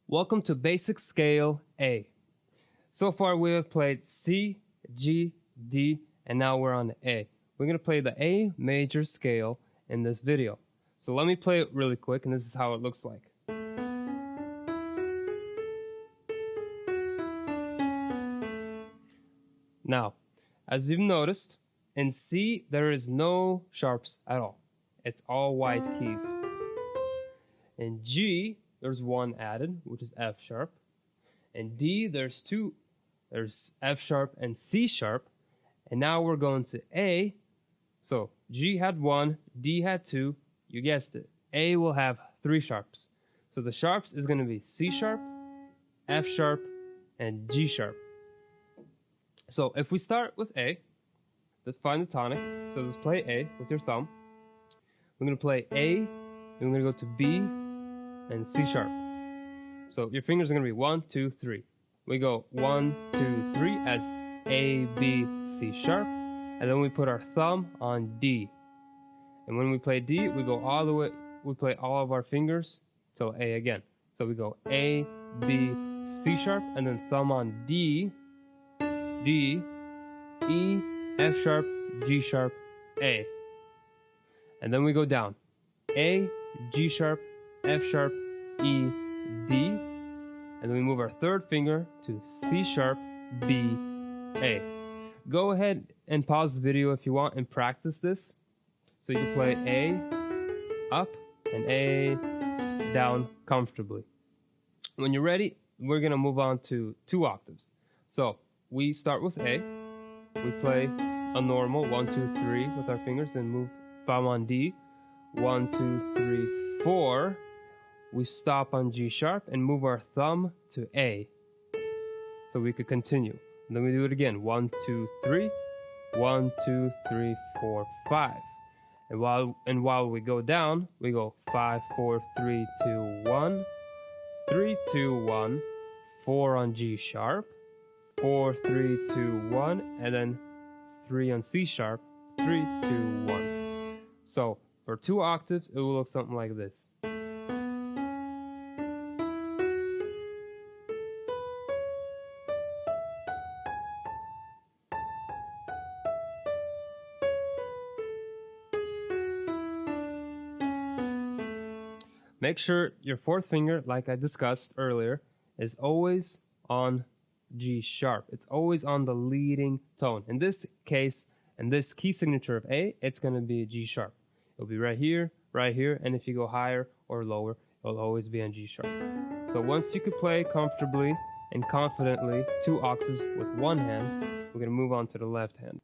Welcome to Basic Scale A. So far we have played C, G, D, and now we're on A. We're going to play the A major scale in this video. So let me play it really quick, and this is how it looks like. Now, as you've noticed, in C there is no sharps at all. It's all white keys. In G, there's one added, which is F sharp. In D, there's two. There's F sharp and C sharp. And now we're going to A. So G had one, D had two. You guessed it. A will have three sharps. So the sharps is going to be C sharp, F sharp, and G sharp. So if we start with A, let's find the tonic. So let's play A with your thumb. We're going to play A, and we're going to go to B and C sharp. So your fingers are going to be 1, 2, 3. We go 1, 2, 3 as A, B, C sharp, and then we put our thumb on D. And when we play D, we go all the way, we play all of our fingers till A again. So we go A, B, C sharp, and then thumb on D, D, E, F sharp, G sharp, A. And then we go down. A, G sharp, F sharp, E, D. And then we move our third finger to C sharp, B, A. Go ahead and pause the video if you want and practice this. So you can play A up and A down comfortably. When you're ready, we're going to move on to 2 octaves. So we start with A. We play a normal 1, 2, 3 with our fingers and move thumb on D. 1, 2, 3, 4. We stop on G sharp and move our thumb to A. So we could continue. And then we do it again. 1, 2, 3. 1, 2, 3, 4, 5. And while we go down, we go 5, 4, 3, 2, 1. 3, 2, 1. 4 on G sharp. 4, 3, 2, 1. And then 3 on C sharp. 3, 2, 1. So for 2 octaves, it will look something like this. Make sure your 4th finger, like I discussed earlier, is always on G sharp. It's always on the leading tone. In this case, in this key signature of A, it's going to be G sharp. It'll be right here, and if you go higher or lower, it'll always be on G sharp. So once you could play comfortably and confidently 2 octaves with one hand, we're going to move on to the left hand.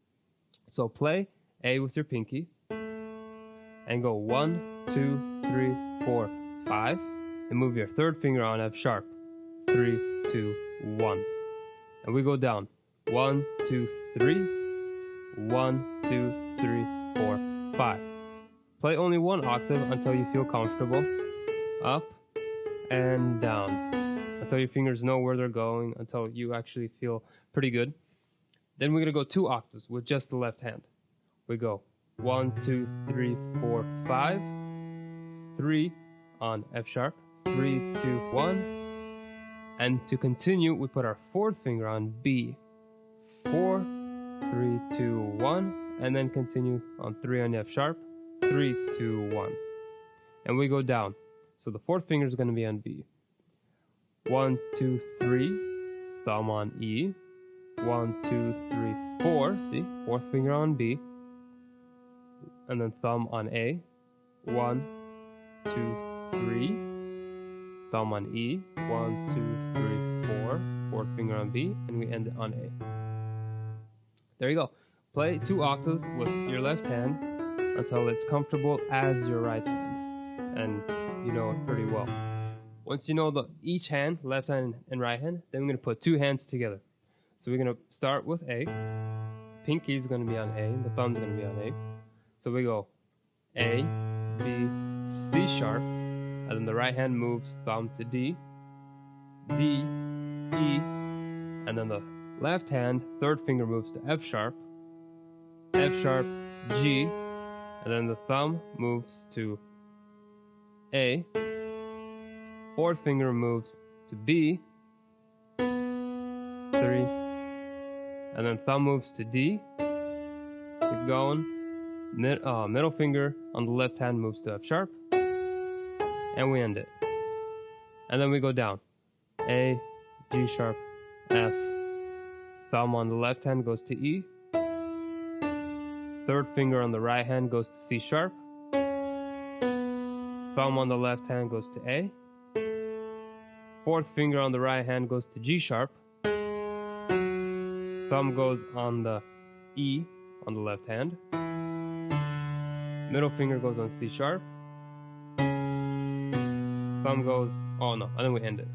So play A with your pinky, and go 1, 2, 3, 4, 5, and move your 3rd finger on F sharp. 3, 2, 1. And we go down. 1, 2, 3. 1, 2, 3, 4, 5. Play only 1 octave until you feel comfortable. Up and down. Until your fingers know where they're going, until you actually feel pretty good. Then we're going to go 2 octaves with just the left hand. We go 1, 2, 3, 4, 5. 3 on F sharp. 3, 2, 1. And to continue, we put our 4th finger on B. 4, 3, 2, 1. And then continue on 3 on F sharp. 3, 2, 1. And we go down. So the 4th finger is going to be on B. 1, 2, 3. Thumb on E. 1, 2, 3, 4. See? 4th finger on B. And then thumb on A. 1, 2, 3. Thumb on E. 1, 2, 3, 4. 4th finger on B. And we end it on A. There you go. Play 2 octaves with your left hand until it's comfortable as your right hand. And you know it pretty well. Once you know each hand, left hand and right hand, then we're going to put 2 hands together. So we're going to start with A. Pinky is going to be on A. And the thumb is going to be on A. So we go A, B, C sharp, and then the right hand moves thumb to D, D, E, and then the left hand, 3rd finger moves to F sharp, G, and then the thumb moves to A, 4th finger moves to B, 3, and then thumb moves to D, keep going, middle finger on the left hand moves to F sharp, and we end it. And then we go down, A, G sharp, F, thumb on the left hand goes to E, third finger on the right hand goes to C sharp, thumb on the left hand goes to A, fourth finger on the right hand goes to G sharp, thumb goes on the E on the left hand, middle finger goes on C sharp, thumb goes, oh no, and then we end it.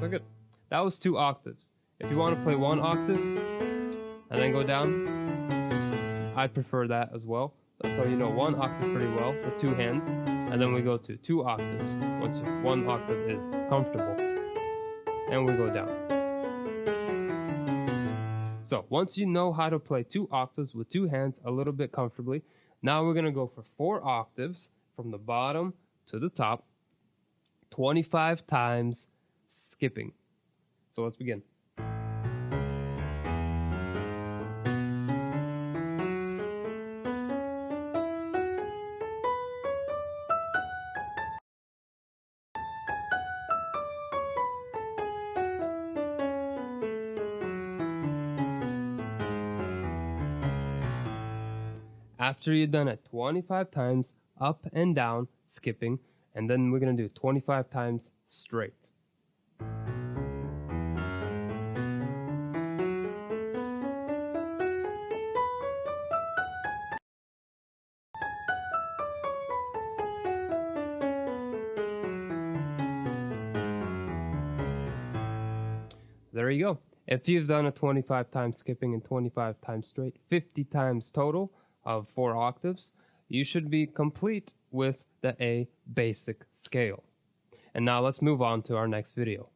So good. That was 2 octaves. If you want to play 1 octave and then go down, I'd prefer that as well. That's how you know 1 octave pretty well with 2 hands, and then we go to 2 octaves once 1 octave is comfortable, and we go down. So once you know how to play 2 octaves with 2 hands a little bit comfortably, now we're going to go for 4 octaves from the bottom to the top, 25 times skipping. So let's begin. After you've done it 25 times up and down skipping, and then we're going to do 25 times straight. There you go. If you've done a 25 times skipping and 25 times straight, 50 times total of 4 octaves, you should be complete with the A basic scale. And now let's move on to our next video.